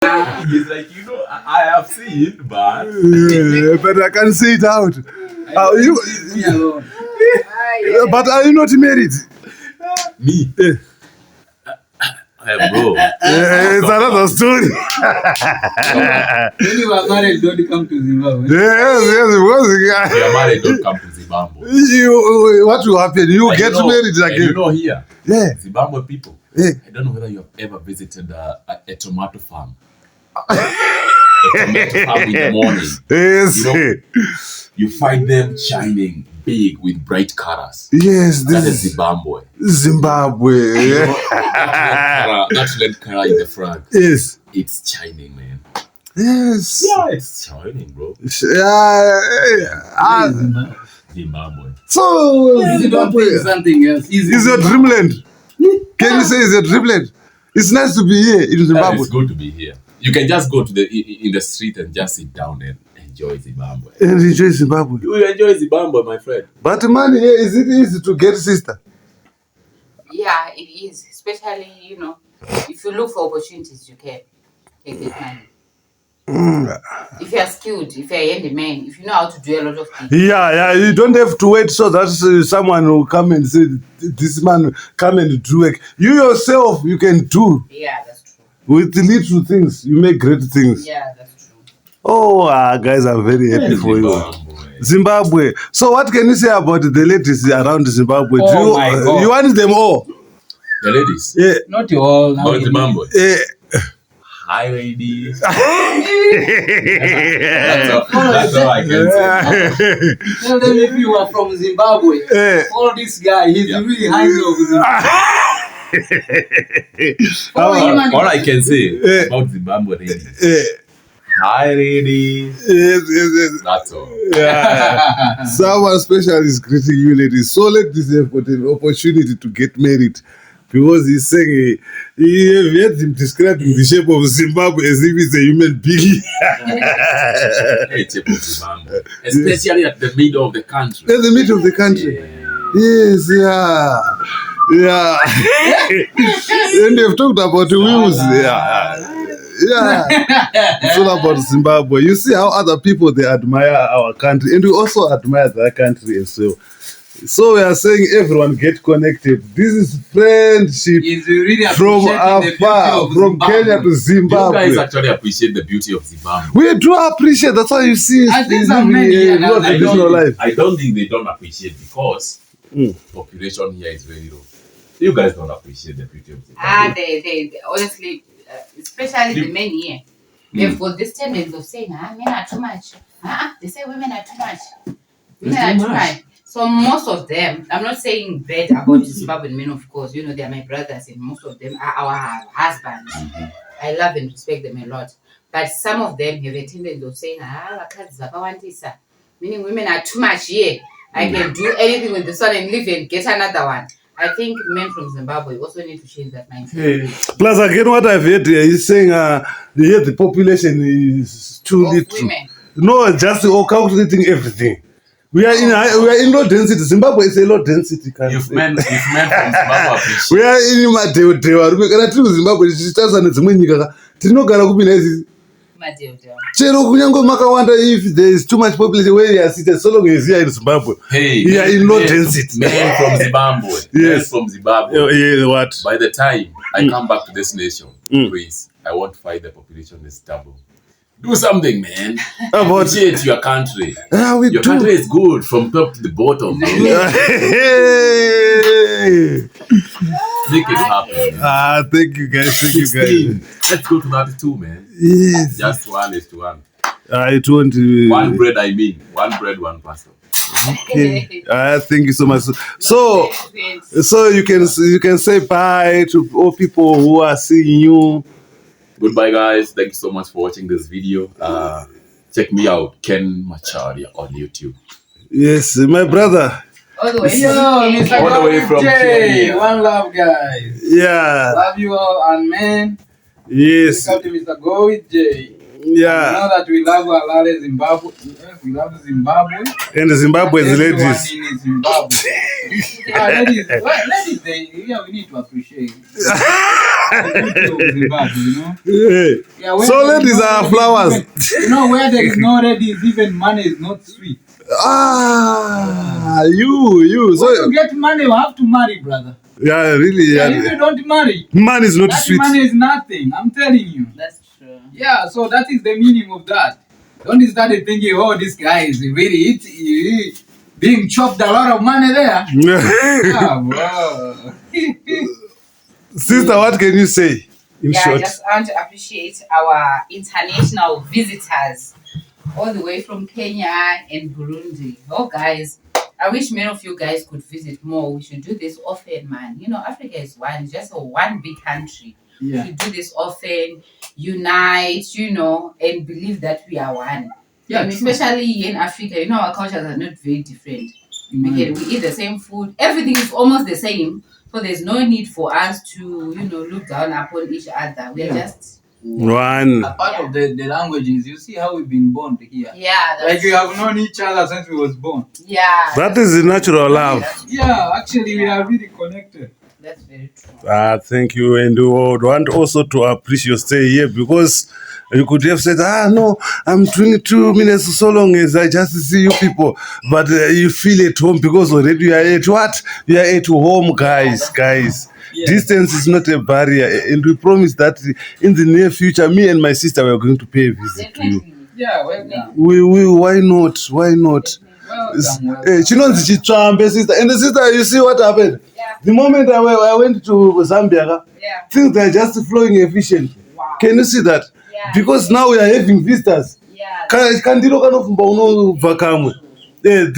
He's like, I have seen, but but I can't say it out. But are you not married? Me? Bro. It's another story. When you are married, don't come to Zimbabwe. Yes, because If you are married, don't come to Zimbabwe. what will happen? You get married again. Here, Yeah. Zimbabwe people. Yeah. I don't know whether you have ever visited a tomato farm. A tomato farm in the morning. Yes. You find them shining big with bright colors. Yes, That is Zimbabwe. Zimbabwe. That red color in the front. Yes. It's shining, man. Yes. Yeah, it's shining, bro. Zimbabwe. So, Zimbabwe is something else. Is your dreamland? Can you say it's a dreamland? It's nice to be here in Zimbabwe. It's good to be here. You can just go to in the street and just sit down and enjoy Zimbabwe. And enjoy Zimbabwe. You will enjoy Zimbabwe, my friend. But money here, is it easy to get, sister? Yeah, it is. Especially, if you look for opportunities, you can get money. If you are skilled, if you are a handyman, if you know how to do a lot of things. Yeah, you don't have to wait so that someone will come and say, this man come and do work. You yourself, you can do. Yeah, that's true. With little things, you make great things. Yeah, that's true. Oh, guys, I'm very happy for you. Zimbabwe. So what can you say about the ladies around Zimbabwe? Oh my God. You want them all? The ladies? Yeah. Not all. About Zimbabwe? Yeah. Hi, ladies. That's all I can say. Tell them if you are from Zimbabwe. Follow this guy. He's really high over Zimbabwe. All I can say about Zimbabwe ladies. Hi, ladies. Yes. That's all. Yeah. Someone special is greeting you, ladies. So let this have got an opportunity to get married. Because he's saying, he heard him describing the shape of Zimbabwe as if it's a human being. Shape of Zimbabwe. Especially at the middle of the country. At the middle of the country. Yes, yeah. And they've talked about the wheels. Yeah. It's all about Zimbabwe. You see how other people, they admire our country. And we also admire their country as well. So we are saying everyone get connected. This is friendship really from afar, from Kenya to Zimbabwe. You guys actually appreciate the beauty of Zimbabwe. We do appreciate. That's why you see I think some many, I don't think they don't appreciate because population here is very low. You guys don't appreciate the beauty of Zimbabwe. They honestly, especially the men here, they've got this tendency of saying, men are too much. They say women are too much. Women are too much. So most of them, I'm not saying bad about Zimbabwean men, of course. They are my brothers, and most of them are our husbands. I love and respect them a lot. But some of them have a tendency of saying, meaning women are too much here. I can do anything with this one and leave and get another one. I think men from Zimbabwe also need to change that mindset. Plus, again, what I've heard here is saying here the population is too little. Women. No, just calculating everything. We are in low density. Zimbabwe is a low density country. If men from Zimbabwe appreciate. We are in Madeo. Kana tiri Zimbabwe tichitarisana nedzimwe nyika tinogara kupinda izvi. Chero kunyange makawanda, if there is too much population where you are seated, so long as you are in Zimbabwe, we are in low density. Men from Zimbabwe. Yes. Men from Zimbabwe. Yeah, what? By the time I come back to this nation, please, I want to find the population is double. Do something, man. Appreciate your country. Your country is good from top to the bottom. Make it happen. Thank you guys. 16. Let's go to that too, man. Yes. Just 1:1. It won't. One bread, one bread, one person. Okay. Thank you so much. So you can say bye to all people who are seeing you. Goodbye, guys. Thank you so much for watching this video. Check me out, Ken Macharia on YouTube. Yes, my brother. All the way from Jay. One love, guys. Yeah. Love you all, and man. Yes. Welcome to Mr. Go with Jay. Yeah. Now that we love Alale Zimbabwe, we love Zimbabwe. And the Zimbabwe's ladies. Everyone in Zimbabwe. Ladies, we need to appreciate. Zimbabwe, you know? Yeah, so ladies are flowers. Even, where there is no ladies, even money is not sweet. You. So when you get money, you have to marry, brother. Yeah, really. Yeah, if you don't marry, money is not that sweet. Money is nothing. I'm telling you. That's true. Yeah, so that is the meaning of that. Don't start thinking, oh, this guy is really being chopped a lot of money there. Bro. Sister, what can you say? In short? I just want to appreciate our international visitors all the way from Kenya and Burundi. Oh, guys, I wish many of you guys could visit more. We should do this often, man. Africa is just one big country. Yeah. We should do this often, unite, and believe that we are one. Yeah, especially in Africa, our cultures are not very different. We eat the same food. Everything is almost the same. So there's no need for us to, look down upon each other. We are just one. A part of the languages, you see how we've been born here. Yeah. Like we have known each other since we was born. Yeah. That is the natural love. Yeah, actually we are really connected. That's very true. Thank you. And we would want also to appreciate your stay here, because you could have said, no, I'm doing 2 minutes so long as I just see you people. But you feel at home because already you are at what? You are at home, guys. Yeah. Distance is not a barrier. And we promise that in the near future, me and my sister were going to pay a visit to you. Yeah, we why not? Why not? She knows sister. And the sister, you see what happened? Yeah. The moment I went to Zambia, things are just flowing efficiently. Wow. Can you see that? Yeah. Because now we are having visitors. Yeah. The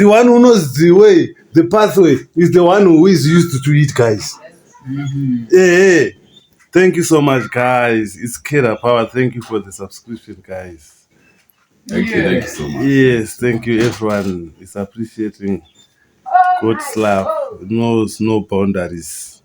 one who knows the way, the pathway, is the one who is used to it, guys. Hey. Thank you so much, guys. It's Kera Power. Thank you for the subscription, guys. Thank you so much. Yes, thank you. Everyone is appreciating God's love. Knows no boundaries.